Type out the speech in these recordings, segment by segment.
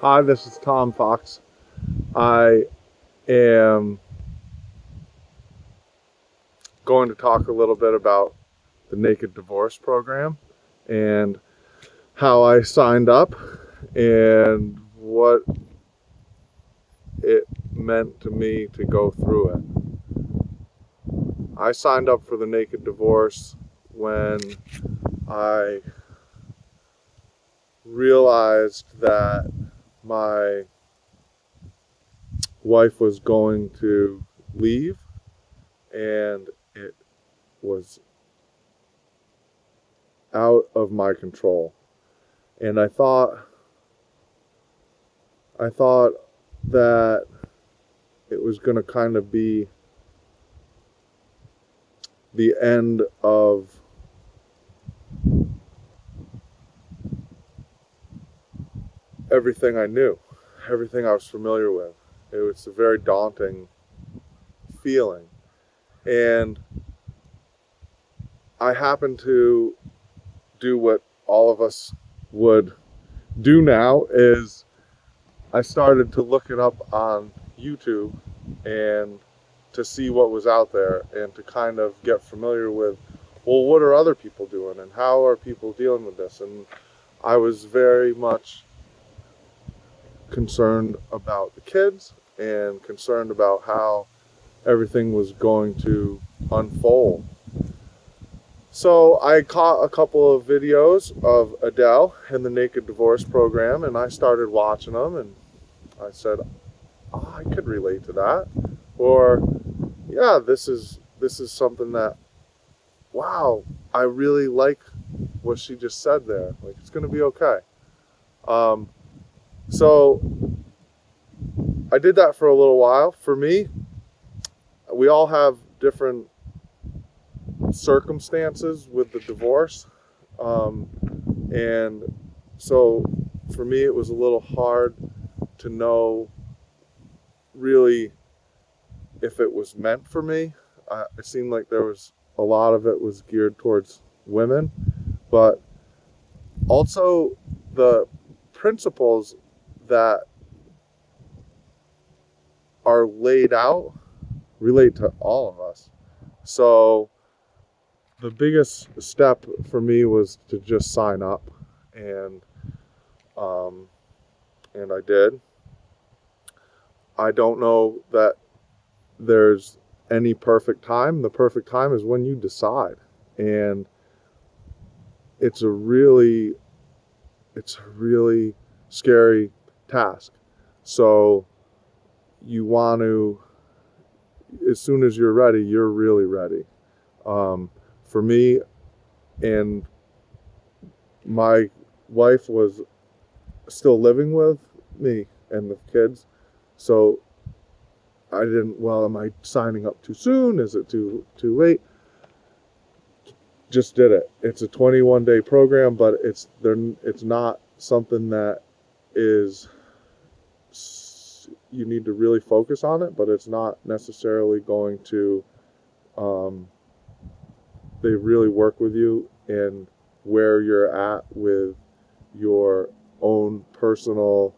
Hi, this is Tom Fox. I am going to talk a little bit about the Naked Divorce program and how I signed up and what it meant to me to go through it. I signed up for the Naked Divorce when I realized that my wife was going to leave and it was out of my control. And I thought that it was going to kind of be the end of everything I knew, everything I was familiar with. It was a very daunting feeling. And I happened to do what all of us would do now, is I started to look it up on YouTube and to see what was out there and to kind of get familiar with, well, what are other people doing and how are people dealing with this? And I was very much concerned about the kids and concerned about how everything was going to unfold. So I caught a couple of videos of Adele and the Naked Divorce program, and I started watching them, and I said, oh, I could relate to that. Or, yeah, this is something that, wow, I really like what she just said there. Like, it's going to be okay. So I did that for a little while. For me, we all have different circumstances with the divorce. And so for me, it was a little hard to know really if it was meant for me. It seemed like there was a lot of it was geared towards women, but also the principles that are laid out relate to all of us. So the biggest step for me was to just sign up, and I did. I don't know that there's any perfect time. The perfect time is when you decide, and it's a really scary task. So you want to, as soon as you're ready, you're really ready. For me, and my wife was still living with me and the kids, so I didn't, well, am I signing up too soon? Is it too late? Just did it. It's a 21-day program, but it's not something that is, you need to really focus on it, but it's not necessarily going to, they really work with you and where you're at with your own personal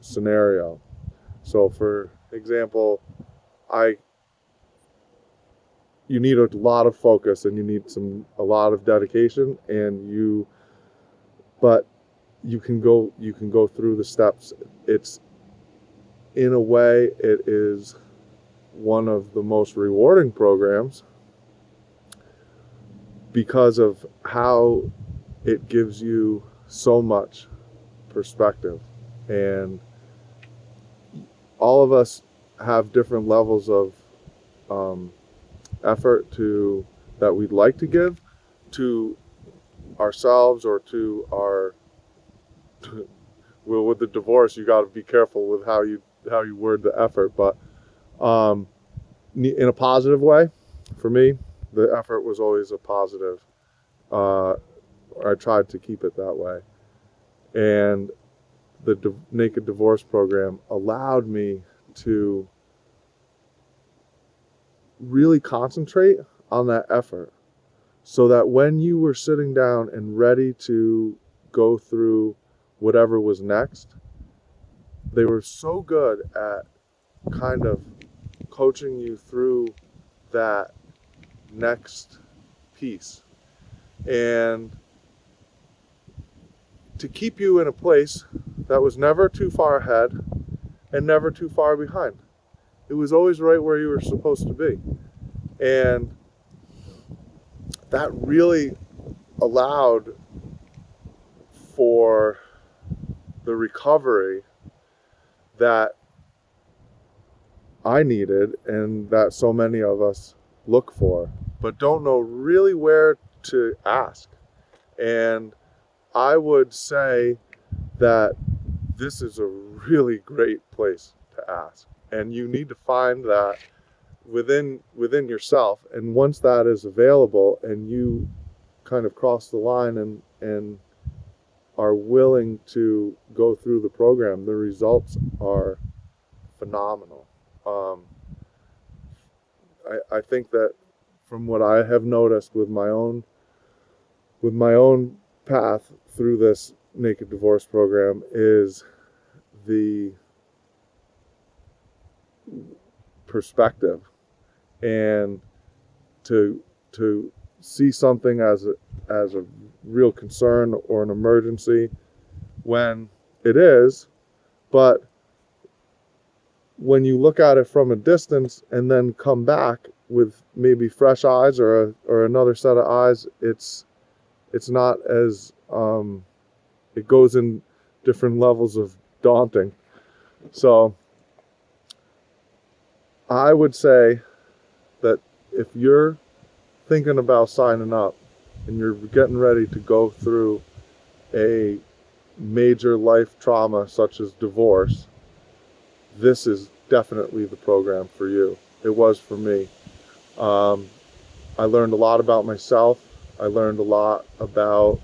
scenario. So for example, you need a lot of focus and you need a lot of dedication, but you can go through the steps. It's, in a way, it is one of the most rewarding programs because of how it gives you so much perspective. And all of us have different levels of effort that we'd like to give to ourselves or to our, well, with the divorce, you got to be careful with how you word the effort, but in a positive way. For me, the effort was always a positive. I tried to keep it that way. And the Naked Divorce program allowed me to really concentrate on that effort, so that when you were sitting down and ready to go through whatever was next, they were so good at kind of coaching you through that next piece, and to keep you in a place that was never too far ahead and never too far behind. It was always right where you were supposed to be. And that really allowed for the recovery that I needed and that so many of us look for, but don't know really where to ask. And I would say that this is a really great place to ask. And you need to find that within yourself. And once that is available and you kind of cross the line and are willing to go through the program, the results are phenomenal. I think that from what I have noticed with my own path through this Naked Divorce program is the perspective, and to see something as a real concern or an emergency when it is, but when you look at it from a distance and then come back with maybe fresh eyes or another set of eyes, it's not as it goes in different levels of daunting. So I would say that if you're thinking about signing up and you're getting ready to go through a major life trauma such as divorce, this is definitely the program for you. It was for me. I learned a lot about myself. I learned a lot about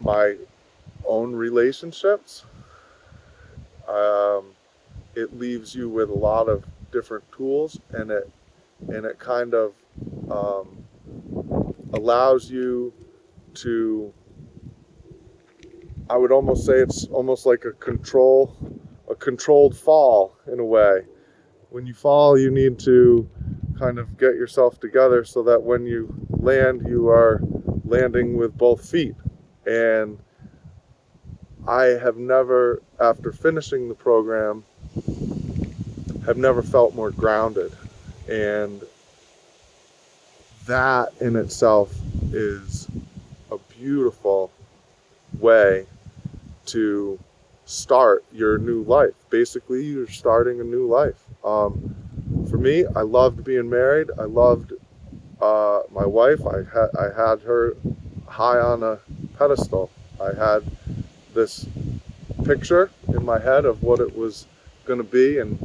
my own relationships. It leaves you with a lot of different tools, and it kind of allows you to, I would almost say it's almost like a controlled fall in a way. When you fall, you need to kind of get yourself together so that when you land, you are landing with both feet. And I have never, after finishing the program, have never felt more grounded. And that in itself is a beautiful way to start your new life. Basically, you're starting a new life. For me, I loved being married. I loved my wife. I had her high on a pedestal. I had this picture in my head of what it was going to be, and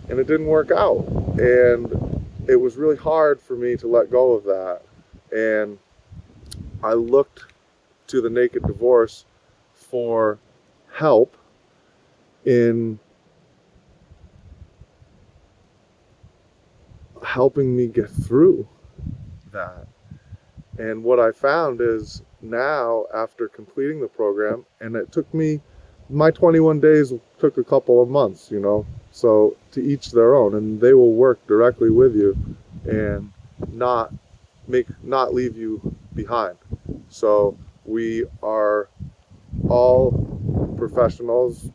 it didn't work out. And it was really hard for me to let go of that. And I looked to the Naked Divorce for help in helping me get through that. And what I found is now, after completing the program, and it took me, my 21 days took a couple of months, so to each their own, and they will work directly with you and not leave you behind. So we are all professionals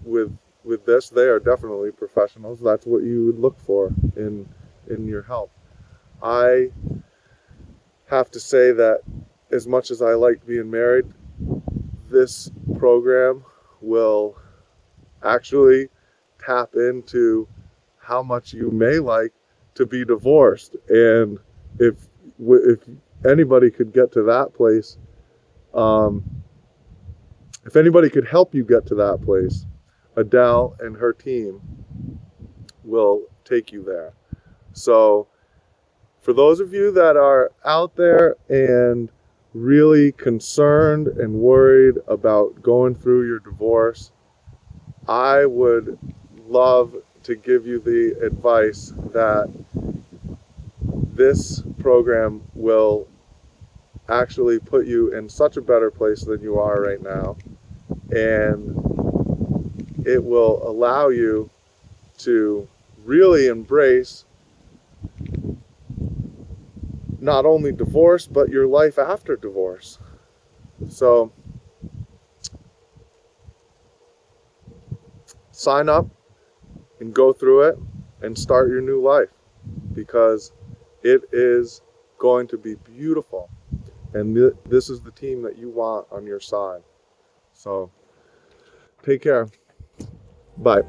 with this. They are definitely professionals. That's what you would look for in your help. I have to say that as much as I like being married, this program will actually tap into how much you may like to be divorced. And if anybody could get to that place, if anybody could help you get to that place, Adele and her team will take you there. So for those of you that are out there and really concerned and worried about going through your divorce, I would love to give you the advice that this program will actually put you in such a better place than you are right now. And it will allow you to really embrace not only divorce, but your life after divorce. So sign up and go through it and start your new life, because it is going to be beautiful. And this is the team that you want on your side. So take care. Bye.